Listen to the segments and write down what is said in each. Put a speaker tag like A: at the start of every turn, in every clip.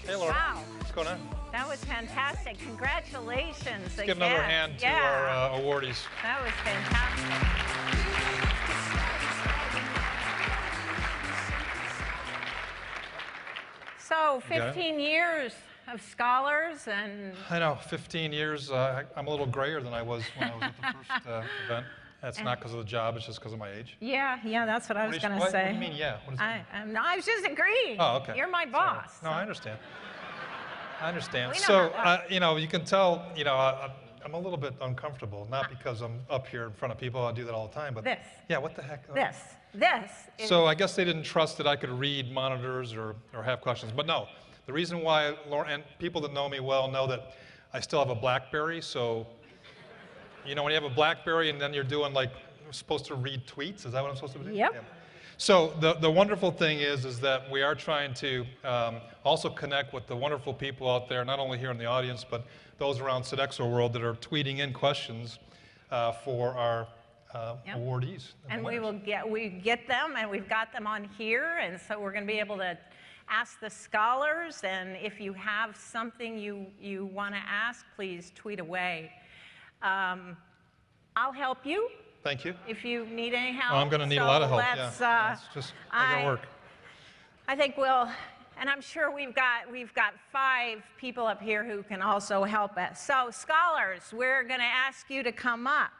A: Hey, Laura.
B: Wow.
A: What's going on?
B: That was fantastic. Congratulations
A: Let's give another hand to our awardees.
B: That was fantastic. So 15 years of scholars and...
A: I know, 15 years. I'm a little grayer than I was when I was at the first event. That's not because of the job, it's just because of my age.
B: Yeah, that's what I was going to say.
A: What do you mean, yeah? What does that mean?
B: No, I was just agreeing.
A: Oh, okay.
B: You're my boss.
A: No, I understand. I understand.
B: We know
A: So,
B: that.
A: you can tell, I'm a little bit uncomfortable, not because I'm up here in front of people, I do that all the time, but...
B: This.
A: Yeah, what the heck?
B: This is...
A: So I guess they didn't trust that I could read monitors or have questions, but no. The reason why, Laura, and people that know me well know that I still have a BlackBerry, so, when you have a BlackBerry and then you're doing like, you're supposed to read tweets, is that what I'm supposed to do?
B: Yep.
A: Yeah. So the wonderful thing is that we are trying to also connect with the wonderful people out there, not only here in the audience, but those around Sodexo world that are tweeting in questions for our awardees.
B: And we get them, and we've got them on here, and so we're going to be able to ask the scholars, and if you have something you want to ask, please tweet away. I'll help you.
A: Thank you.
B: If you need any help.
A: Oh, I'm going to need a lot of help, yeah. It's just making it work.
B: I think and I'm sure we've got 5 people up here who can also help us. So scholars, we're going to ask you to come up.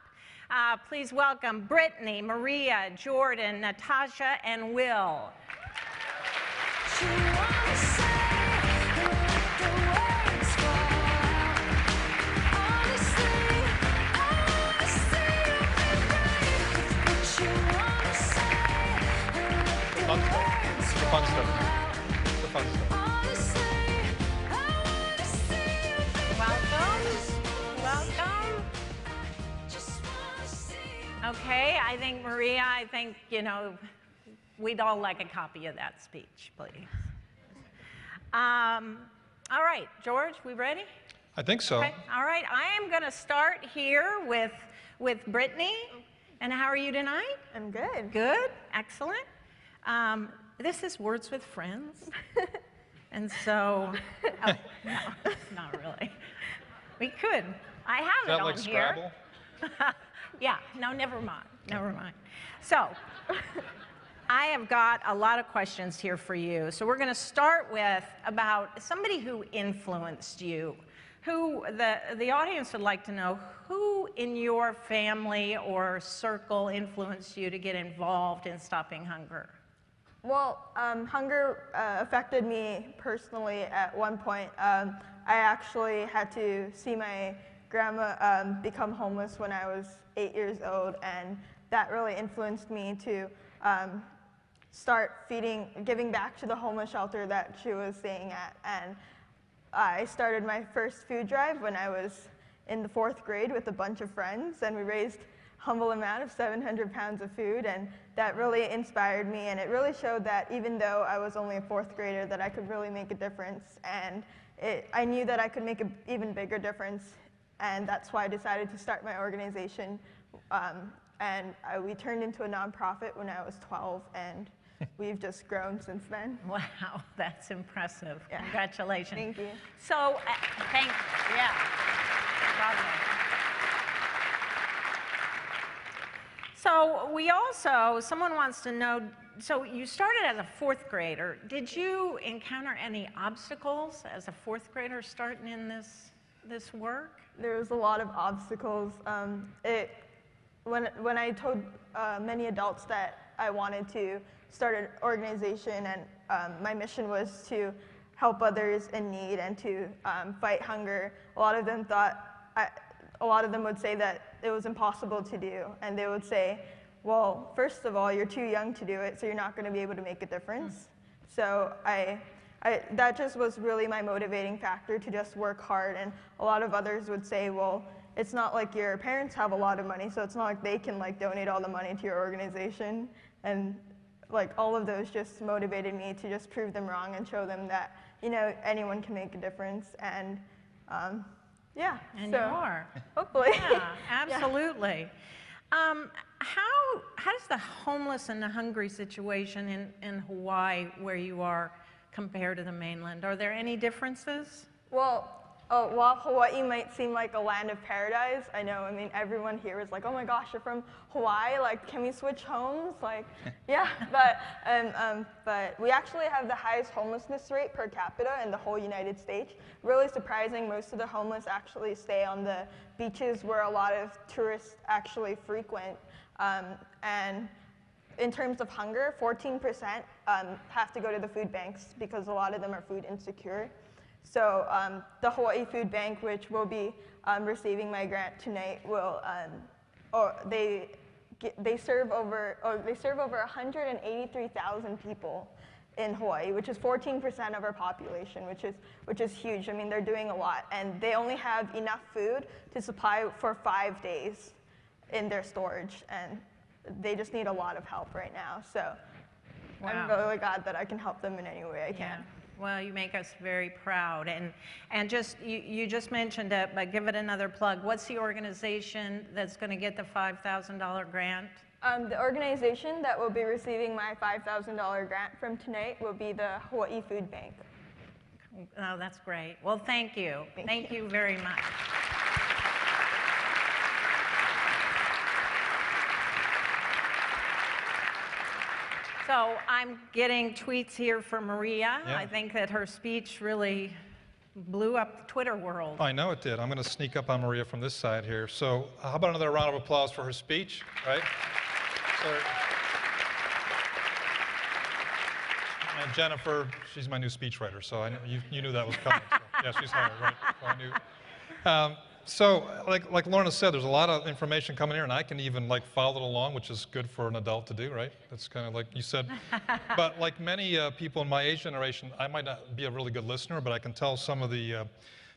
B: Please welcome Brittany, Maria, Jordan, Natasha, and Will.
A: Fun stuff. It's the fun stuff. It's the fun stuff.
B: Welcome. Okay, I think, Maria, we'd all like a copy of that speech, please. All right, George, we ready?
A: I think so.
B: Okay. All right, I am going to start here with Brittany. And how are you tonight?
C: I'm good.
B: Good, excellent. This is Words with Friends. And so, no, not really. We could. I have it on
A: like
B: here.
A: Scrabble?
B: Yeah, no, never mind. So, I have got a lot of questions here for you. So we're going to start with about somebody who influenced you. Who, the audience would like to know, who in your family or circle influenced you to get involved in stopping hunger?
C: Well, hunger affected me personally at one point. I actually had to see my grandma become homeless when I was 8 years old, and that really influenced me to start giving back to the homeless shelter that she was staying at. And I started my first food drive when I was in the 4th grade with a bunch of friends, and we raised humble amount of 700 pounds of food, and that really inspired me, and it really showed that even though I was only a 4th grader, that I could really make a difference, and I knew that I could make an even bigger difference, and that's why I decided to start my organization, we turned into a nonprofit when I was 12, and we've just grown since then.
B: Wow, that's impressive. Yeah. Congratulations.
C: Thank you.
B: So, yeah, bravo. So someone wants to know, so you started as a 4th grader. Did you encounter any obstacles as a 4th grader starting in this work?
C: There was a lot of obstacles. When I told many adults that I wanted to start an organization and my mission was to help others in need and to fight hunger, a lot of them would say that it was impossible to do, and they would say, well, first of all, you're too young to do it, so you're not going to be able to make a difference. So that just was really my motivating factor, to just work hard. And a lot of others would say, well, it's not like your parents have a lot of money, so it's not like they can donate all the money to your organization. And all of those just motivated me to just prove them wrong and show them that anyone can make a difference. And yeah.
B: And you are.
C: Hopefully.
B: Yeah, absolutely. How does the homeless and the hungry situation in Hawaii, where you are, compared to the mainland? Are there any differences?
C: Well, while Hawaii might seem like a land of paradise, I know, I mean, everyone here is like, oh my gosh, you're from Hawaii, like, can we switch homes? Like, yeah, but we actually have the highest homelessness rate per capita in the whole United States. Really surprising, most of the homeless actually stay on the beaches where a lot of tourists actually frequent. And in terms of hunger, 14% have to go to the food banks because a lot of them are food insecure. So the Hawaii Food Bank, which will be receiving my grant tonight, will they serve over 183,000 people in Hawaii, which is 14% of our population, which is huge. I mean, they're doing a lot, and they only have enough food to supply for 5 days in their storage, and they just need a lot of help right now. So
B: Wow.
C: I'm really glad that I can help them in any way I can.
B: Yeah. Well, you make us very proud. And just you just mentioned it, but give it another plug. What's the organization that's going to get the $5,000 grant?
C: The organization that will be receiving my $5,000 grant from tonight will be the Hawaii Food Bank.
B: Oh, that's great. Well, thank you. Thank you very much. So I'm getting tweets here from Maria.
A: Yeah.
B: I think that her speech really blew up the Twitter world.
A: I know it did. I'm going to sneak up on Maria from this side here. So how about another round of applause for her speech, right? So, and Jennifer, she's my new speechwriter, so I know, you knew that was coming. So, yeah, she's hired, right? So I knew. So like Lorna said, there's a lot of information coming here, and I can even like follow it along, which is good for an adult to do, right? That's kind of like you said. But like many people in my age generation, I might not be a really good listener, but I can tell some of the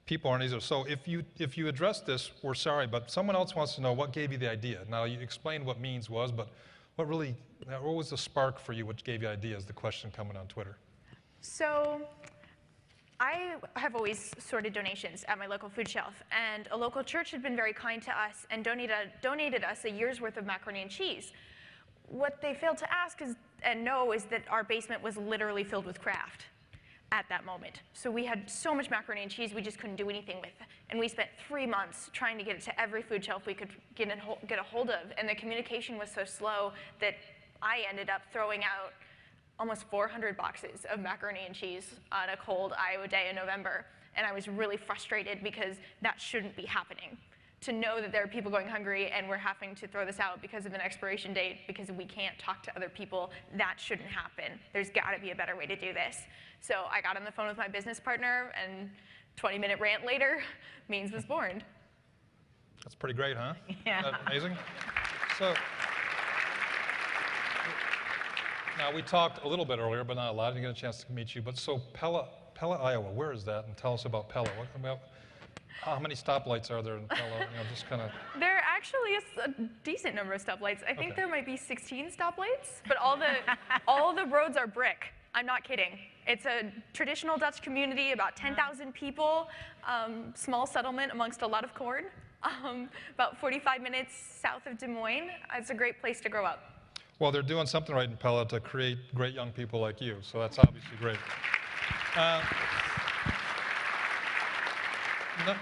A: people aren't either. So if you address this, we're sorry, but someone else wants to know what gave you the idea. Now you explained what means was, but what was the spark for you? What gave you ideas? The question coming on Twitter.
D: So I have always sorted donations at my local food shelf, and a local church had been very kind to us and donated us a year's worth of macaroni and cheese. What they failed to ask and know is that our basement was literally filled with Kraft at that moment. So we had so much macaroni and cheese we just couldn't do anything with. And we spent 3 months trying to get it to every food shelf we could get a hold of. And the communication was so slow that I ended up throwing out almost 400 boxes of macaroni and cheese on a cold Iowa day in November. And I was really frustrated because that shouldn't be happening. To know that there are people going hungry and we're having to throw this out because of an expiration date because we can't talk to other people, that shouldn't happen. There's got to be a better way to do this. So I got on the phone with my business partner, and 20-minute rant later, Means was born.
A: That's pretty great, huh?
B: Yeah.
A: Isn't that amazing? So now we talked a little bit earlier, but not a lot. I didn't get a chance to meet you. But so Pella, Iowa, where is that? And tell us about Pella. How many stoplights are there in Pella? Just kind of.
D: There actually is a decent number of stoplights. I think
A: Okay.
D: there might be 16 stoplights, but all the roads are brick. I'm not kidding. It's a traditional Dutch community, about 10,000 people, small settlement amongst a lot of corn, about 45 minutes south of Des Moines. It's a great place to grow up.
A: Well, they're doing something right in Pella to create great young people like you, so that's obviously great.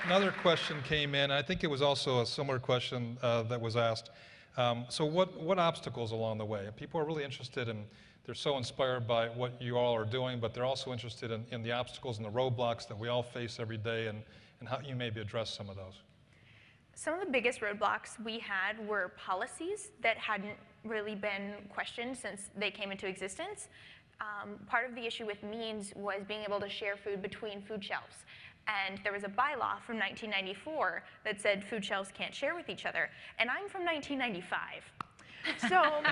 A: Another question came in. I think it was also a similar question that was asked. So what obstacles along the way? People are really interested in, they're so inspired by what you all are doing, but they're also interested in the obstacles and the roadblocks that we all face every day, and how you maybe address some of those.
D: Some of the biggest roadblocks we had were policies that hadn't really been questioned since they came into existence. Part of the issue with Means was being able to share food between food shelves. And there was a bylaw from 1994 that said food shelves can't share with each other. And I'm from 1995. So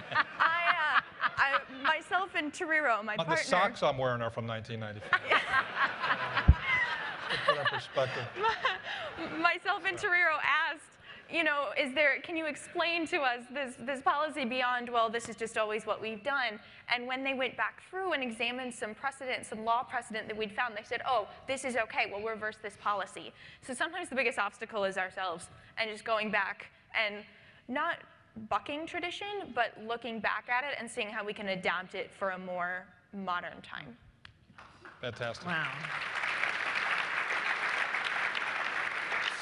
D: myself and Toriro, my partner.
A: The socks I'm wearing are from 1995. To put that in perspective.
D: Myself and Toriro asked, can you explain to us this policy beyond, well, this is just always what we've done? And when they went back through and examined some precedent, some law precedent that we'd found, they said, oh, this is okay, we'll reverse this policy. So sometimes the biggest obstacle is ourselves, and just going back and not bucking tradition, but looking back at it and seeing how we can adapt it for a more modern time.
A: Fantastic.
B: Wow.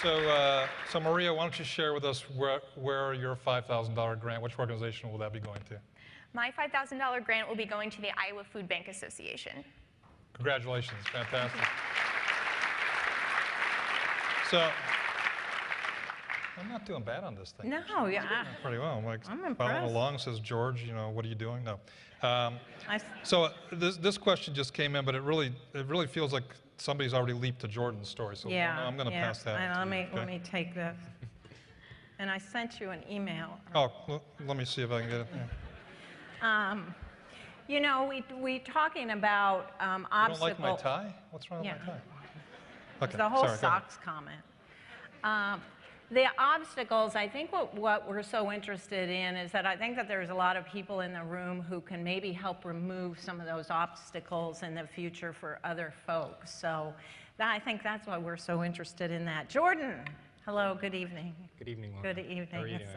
A: So Maria, why don't you share with us where your $5,000 grant, which organization will that be going to?
D: My $5,000 grant will be going to the Iowa Food Bank Association.
A: Congratulations, fantastic. So, I'm not doing bad on this thing.
B: No, yeah.
A: Pretty well. I'm like
B: I'm
A: following
B: impressed.
A: along, says George, you know, what are you doing? No.
B: I,
A: So this question just came in, but it really feels like somebody's already leaped to Jordan's story. So
B: yeah.
A: I'm going to
B: yeah.
A: pass that.
B: And
A: to
B: let
A: you,
B: me
A: okay?
B: let me take this. And I sent you an email.
A: Oh, let me see if I can get it. Yeah.
B: You know, we talking about
A: You don't
B: obstacles.
A: like my tie? What's wrong
B: Yeah.
A: with my tie? Okay,
B: The whole
A: sorry, go ahead.
B: socks comment. The obstacles, I think what we're so interested in is that I think that there's a lot of people in the room who can maybe help remove some of those obstacles in the future for other folks. So I think that's why we're so interested in that. Jordan, hello, good evening.
E: Good evening, Laura.
B: Good evening.
E: How are you doing?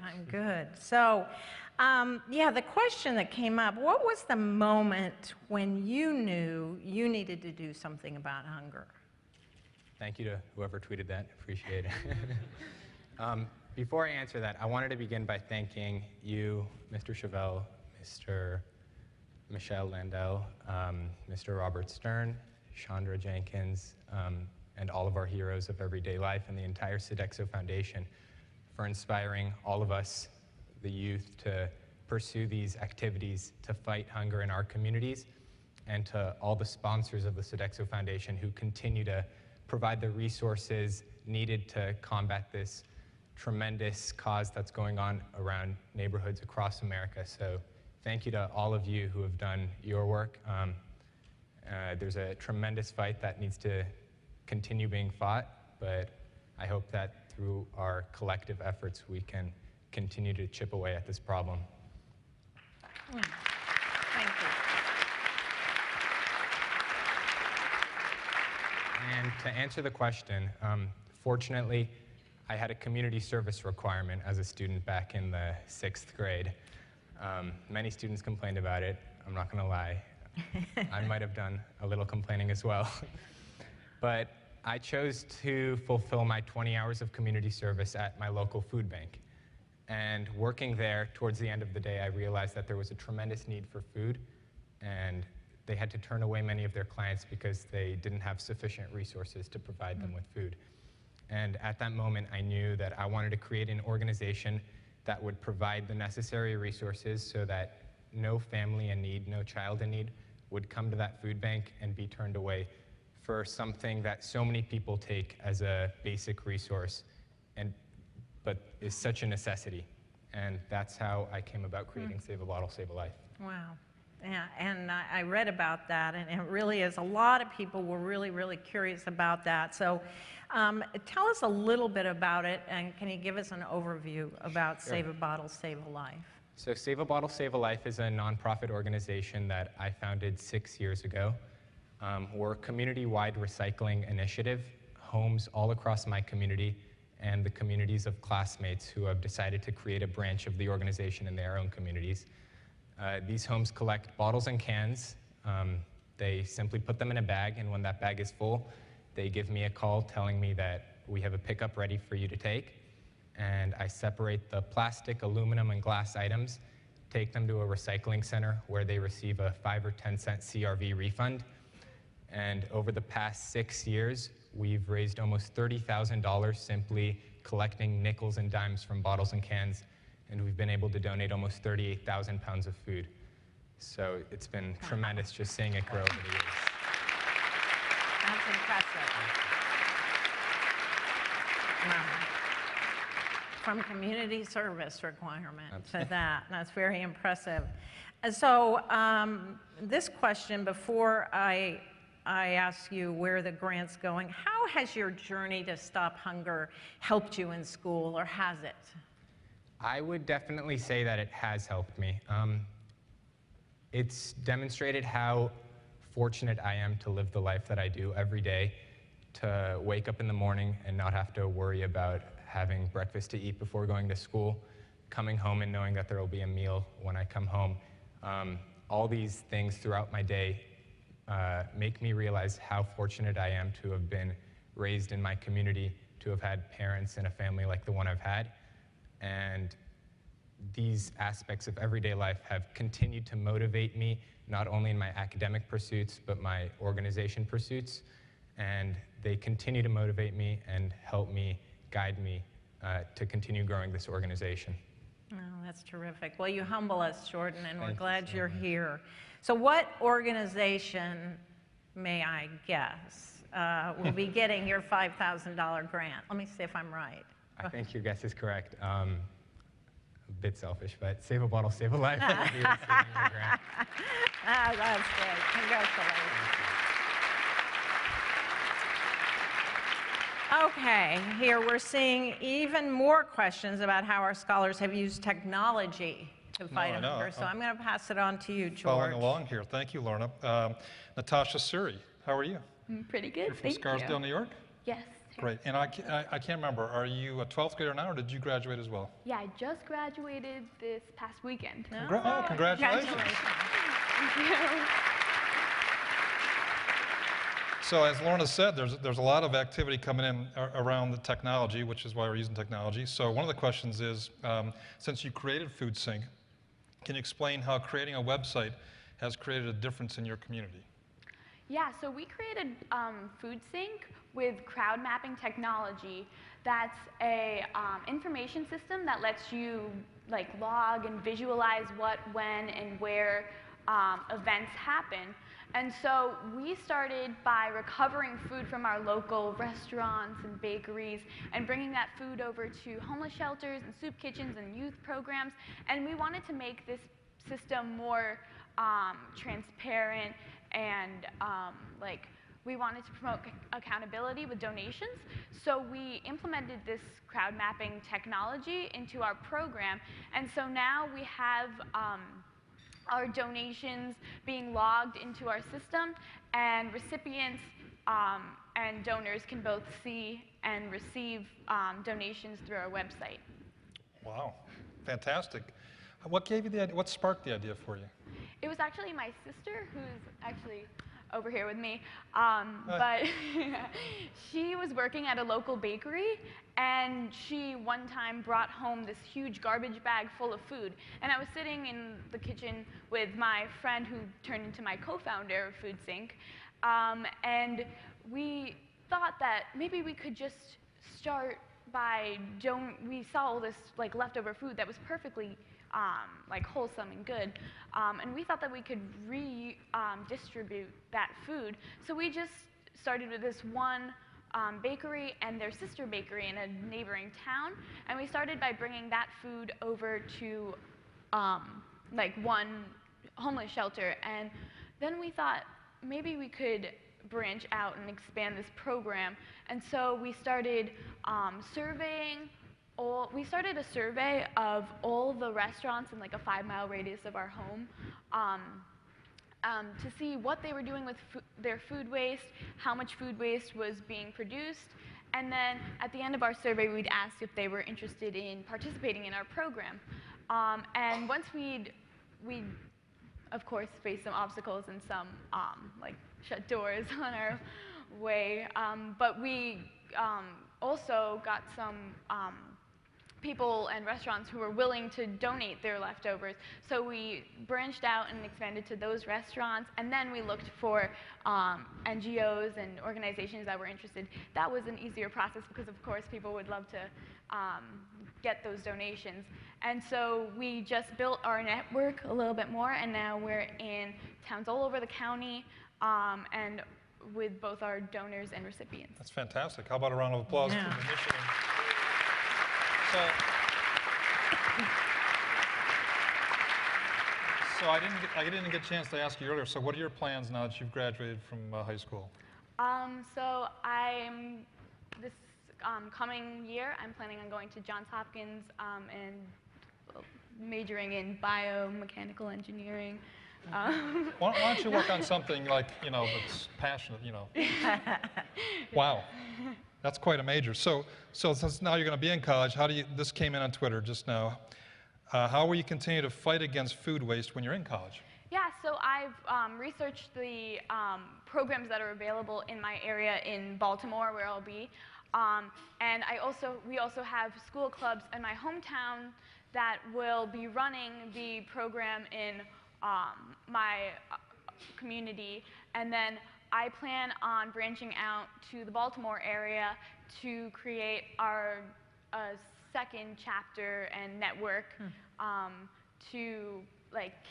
B: I'm good. So, yeah, the question that came up, what was the moment when you knew you needed to do something about hunger?
E: Thank you to whoever tweeted that. Appreciate it. Before I answer that, I wanted to begin by thanking you, Mr. Chevelle, Mr. Michelle Landau, Mr. Robert Stern, Chandra Jenkins, and all of our heroes of everyday life and the entire Sodexo Foundation for inspiring all of us, the youth, to pursue these activities to fight hunger in our communities, and to all the sponsors of the Sodexo Foundation who continue to provide the resources needed to combat this tremendous cause that's going on around neighborhoods across America. So thank you to all of you who have done your work. There's a tremendous fight that needs to continue being fought, but I hope that through our collective efforts we can continue to chip away at this problem.
B: Thank you.
E: And to answer the question, fortunately, I had a community service requirement as a student back in the 6th grade. Many students complained about it, I'm not going to lie. I might have done a little complaining as well. But I chose to fulfill my 20 hours of community service at my local food bank. And working there, towards the end of the day, I realized that there was a tremendous need for food, and they had to turn away many of their clients because they didn't have sufficient resources to provide them with food. And at that moment, I knew that I wanted to create an organization that would provide the necessary resources so that no family in need, no child in need, would come to that food bank and be turned away for something that so many people take as a basic resource, but is such a necessity. And that's how I came about creating Save a Bottle, Save a Life.
B: Wow. Yeah, and I read about that, and it really is. A lot of people were really, really curious about that. So tell us a little bit about it, and can you give us an overview about
E: Sure.
B: Save a Bottle, Save a Life?
E: So Save a Bottle, Save a Life is a nonprofit organization that I founded 6 years ago. We're a community-wide recycling initiative, homes all across my community and the communities of classmates who have decided to create a branch of the organization in their own communities. These homes collect bottles and cans. They simply put them in a bag, and when that bag is full, they give me a call telling me that we have a pickup ready for you to take. And I separate the plastic, aluminum, and glass items, take them to a recycling center where they receive a 5 or 10 cent CRV refund. And over the past 6 years, we've raised almost $30,000 simply collecting nickels and dimes from bottles and cans, and we've been able to donate almost 38,000 pounds of food. So it's been tremendous just seeing it grow over the years.
B: That's impressive. Wow. From community service requirement to that, that's very impressive. And so this question, before I ask you where the grant's going, how has your journey to stop hunger helped you in school, or has it?
E: I would definitely say that it has helped me. It's demonstrated how fortunate I am to live the life that I do every day, to wake up in the morning and not have to worry about having breakfast to eat before going to school, coming home and knowing that there will be a meal when I come home. All these things throughout my day make me realize how fortunate I am to have been raised in my community, to have had parents and a family like the one I've had. And these aspects of everyday life have continued to motivate me, not only in my academic pursuits, but my organization pursuits. And they continue to motivate me and help me, guide me to continue growing this organization.
B: Oh, that's terrific. Well, you humble us, Jordan, and we're
E: Thank you
B: glad
E: so
B: you're
E: much.
B: here. So what organization, may I guess, will be getting your $5,000 grant? Let me see if I'm right.
E: I think your guess is correct. A bit selfish, but Save a Bottle, Save a Life. will be receiving the grant.
B: Ah, that's great. Congratulations. Okay, here we're seeing even more questions about how our scholars have used technology to fight
A: I know.
B: hunger. So I'm going to pass it on to you, George.
A: Following along here. Thank you, Lorna. Natasha Suri, how are you?
F: I'm pretty good,
A: You're from Scarsdale, New York?
F: Yes.
A: Great. And I can't remember, are you a 12th grader now, or did you graduate as well?
F: Yeah, I just graduated this past weekend.
A: Oh, congratulations.
F: Thank you.
A: So as Lorna said, there's a lot of activity coming in around the technology, which is why we're using technology. So one of the questions is, since you created FoodSync, can you explain how creating a website has created a difference in your community?
F: Yeah, so we created FoodSync with crowd mapping technology. That's a information system that lets you log and visualize what, when, and where events happen. And so we started by recovering food from our local restaurants and bakeries and bringing that food over to homeless shelters and soup kitchens and youth programs. And we wanted to make this system more transparent, and we wanted to promote accountability with donations. So we implemented this crowd mapping technology into our program. And so now we have our donations being logged into our system, and recipients and donors can both see and receive donations through our website.
A: Wow, fantastic. What gave you the idea, what sparked the idea for you?
F: It was actually my sister, who's actually over here with me, but she was working at a local bakery, and she one time brought home this huge garbage bag full of food. And I was sitting in the kitchen with my friend who turned into my co-founder of FoodSync, and we thought that maybe we could just start by, we saw all this leftover food that was perfectly wholesome and good, and we thought that we could redistribute that food. So we just started with this one bakery and their sister bakery in a neighboring town, and we started by bringing that food over to one homeless shelter. And then we thought maybe we could branch out and expand this program, and so we started surveying. We started a survey of all the restaurants in a 5-mile radius of our home to see what they were doing with their food waste, how much food waste was being produced, and then at the end of our survey we'd ask if they were interested in participating in our program. And once we'd of course face some obstacles and some shut doors on our way, but we also got some people and restaurants who were willing to donate their leftovers. So we branched out and expanded to those restaurants, and then we looked for NGOs and organizations that were interested. That was an easier process because, of course, people would love to get those donations. And so we just built our network a little bit more, and now we're in towns all over the county, and with both our donors and recipients.
A: That's fantastic. How about a round of applause for the initiative? So I didn't get a chance to ask you earlier. So what are your plans now that you've graduated from high school?
F: So I'm this coming year, I'm planning on going to Johns Hopkins and majoring in biomechanical engineering.
A: Why don't you work on something that's passionate, Wow. That's quite a major. So since now you're going to be in college, this came in on Twitter just now, how will you continue to fight against food waste when you're in college?
F: Yeah, so I've researched the programs that are available in my area in Baltimore, where I'll be. And we also have school clubs in my hometown that will be running the program in my community. And then I plan on branching out to the Baltimore area to create our second chapter and network to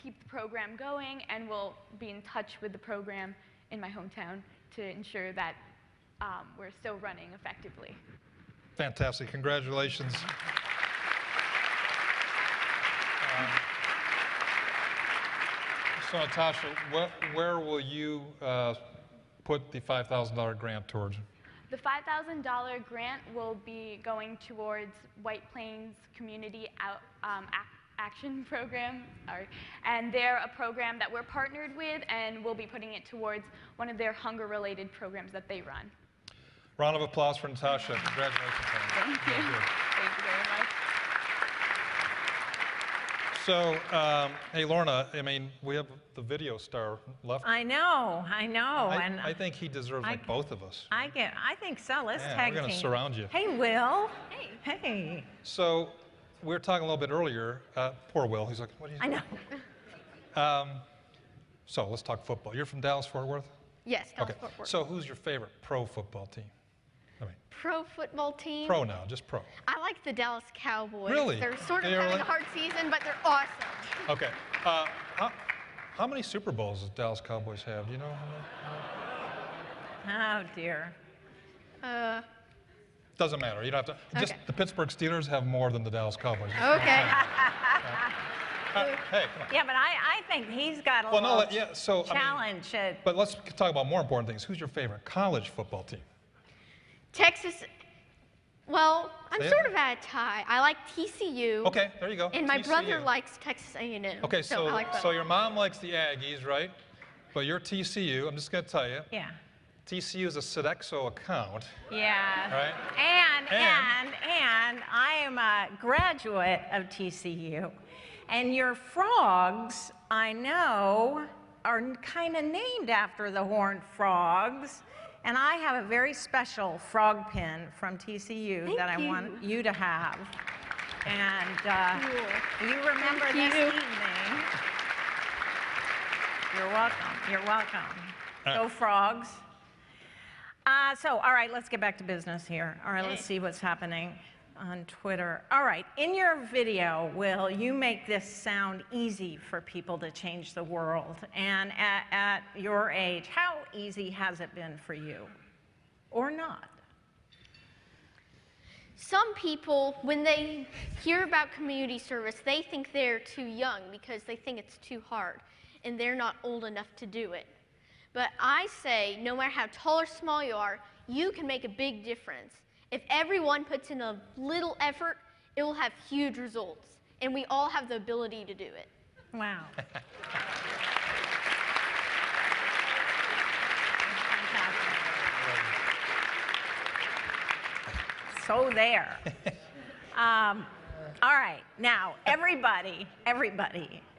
F: keep the program going, and we'll be in touch with the program in my hometown to ensure that we're still running effectively.
A: Fantastic. Congratulations. So Natasha, where will you put the $5,000 grant towards?
F: The $5,000 grant will be going towards White Plains Community Action Program, and they're a program that we're partnered with, and we'll be putting it towards one of their hunger-related programs that they run.
A: Round of applause for Natasha. Congratulations.
F: Thank you. Thank you very much.
A: So, hey, Lorna, I mean, we have the video star left.
B: I know. And
A: I think he deserves both of us.
B: I think so. Let's
A: Yeah,
B: tag
A: we're going to
B: team.
A: surround you.
B: Hey, Will.
F: Hey.
B: Hey.
A: So, we were talking a little bit earlier. Poor Will. He's like, what are you doing?
B: I know.
A: So, let's talk football. You're from Dallas-Fort Worth?
G: Yes, Dallas
A: Okay.
G: Fort Worth.
A: So, who's your favorite pro football team?
G: Pro football team?
A: Pro now, just pro.
G: I like the Dallas Cowboys.
A: Really?
G: They're sort of
A: They're
G: having
A: like-
G: a hard season, but they're awesome.
A: Okay. How many Super Bowls does Dallas Cowboys have? Do you know how many?
B: Oh, dear.
A: Doesn't matter. You don't have to. Just
G: Okay.
A: the Pittsburgh Steelers have more than the Dallas Cowboys.
G: Okay.
A: Hey, come on.
B: Yeah, but I think he's got a
A: Well, no,
B: little
A: yeah. So
B: challenge.
A: but let's talk about more important things. Who's your favorite college football team?
G: Texas, well, I'm
A: Say it.
G: sort of at a tie. I like TCU.
A: Okay, there you go.
G: And my brother
A: TCU.
G: likes Texas A&M.
A: Okay,
G: so I like both.
A: so your mom likes the Aggies, right? But you're TCU. I'm just going to tell you.
B: Yeah.
A: TCU is a Sodexo account.
B: Yeah.
A: Right.
B: And I am a graduate of TCU. And your frogs, I know, are kind of named after the horned frogs. And I have a very special frog pin from TCU that I want you to have. And you remember this evening. You're welcome. You're welcome. Go frogs. So, all right, let's get back to business here. All right, let's see what's happening on Twitter. All right, in your video, Will, you make this sound easy for people to change the world. And at your age, how easy has it been for you? Or not?
G: Some people, when they hear about community service, they think they're too young because they think it's too hard and they're not old enough to do it. But I say, no matter how tall or small you are, you can make a big difference. If everyone puts in a little effort, it will have huge results. And we all have the ability to do it.
B: Wow. So there. All right, now everybody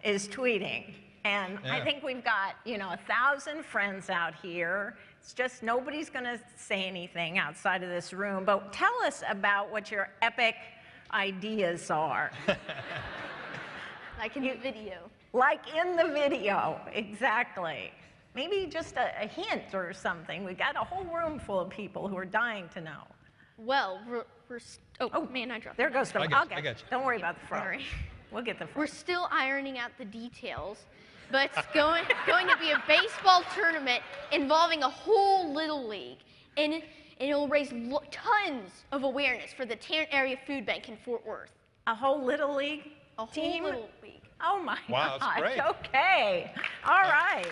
B: is tweeting. And I think we've got, 1,000 friends out here. It's just nobody's going to say anything outside of this room. But tell us about what your epic ideas are.
G: Like in the video.
B: Like in the video, exactly. Maybe just a hint or something. We've got a whole room full of people who are dying to know.
G: Well, man, I dropped
B: There
G: it.
B: goes the
A: I got you.
B: Don't worry about the frog.
G: Sorry.
B: We'll get the frog.
G: We're still ironing out the details, but it's going to be a baseball tournament involving a whole little league, and it'll raise tons of awareness for the Tarrant Area Food Bank in Fort Worth.
B: A whole little league
G: A
B: team?
G: whole little league.
B: Oh my
A: Wow,
B: gosh.
A: that's great.
B: Okay. All right.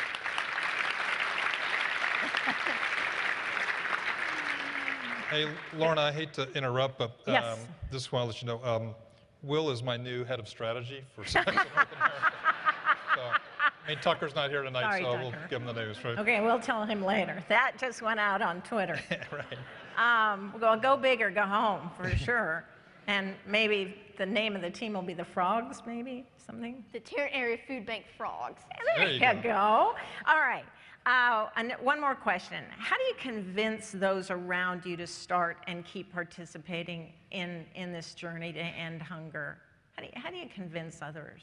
A: Hey, Lorna, I hate to interrupt, but
B: Yes.
A: just want to let you know, Will is my new head of strategy for Sex in North America. So, Tucker's not here tonight,
B: Sorry,
A: so we'll
B: Tucker.
A: give him the news, right?
B: Okay, we'll tell him later. That just went out on Twitter.
A: Right.
B: We'll go big or go home for sure. And maybe the name of the team will be the Frogs, maybe, something?
G: The Tarrant Area Food Bank Frogs.
B: There you go. All right. And one more question. How do you convince those around you to start and keep participating in this journey to end hunger? How do you convince others?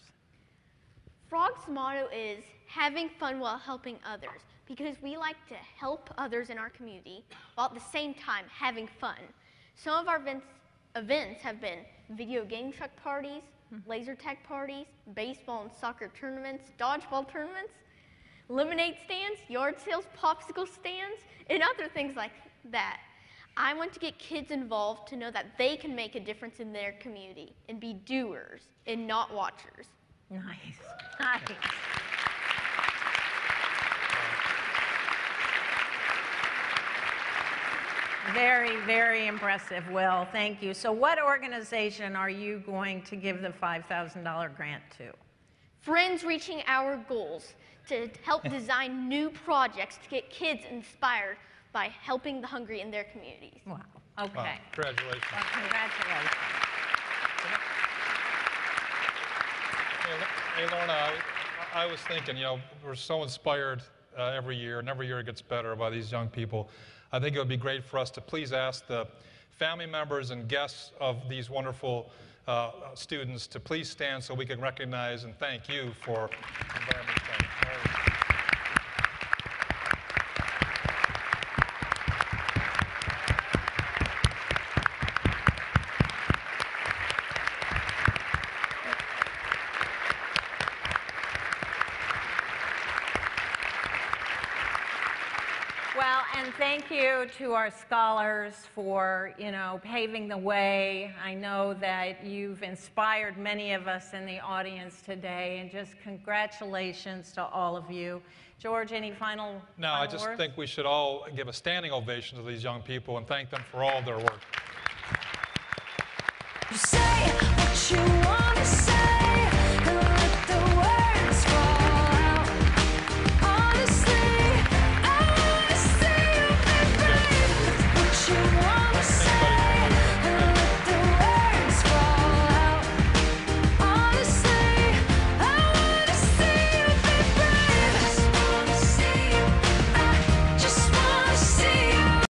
G: Frog's motto is having fun while helping others, because we like to help others in our community while at the same time having fun. Some of our events have been video game truck parties, laser tag parties, baseball and soccer tournaments, dodgeball tournaments, lemonade stands, yard sales, popsicle stands, and other things like that. I want to get kids involved to know that they can make a difference in their community and be doers and not watchers.
B: Nice. Nice. Very, very impressive, Will. Thank you. So what organization are you going to give the $5,000 grant to?
G: Friends reaching our goals to help design new projects to get kids inspired by helping the hungry in their communities.
B: Wow. Okay.
A: Wow, congratulations.
B: Well, congratulations.
A: Hey, Lorna, I was thinking, we're so inspired every year, and every year it gets better by these young people. I think it would be great for us to please ask the family members and guests of these wonderful students to please stand so we can recognize and thank you for environment change.
B: Well, and thank you to our scholars for, paving the way. I know that you've inspired many of us in the audience today, and just congratulations to all of you. George, any final
A: No, I just
B: words?
A: think we should all give a standing ovation to these young people and thank them for all their work.
H: Say what you want to say.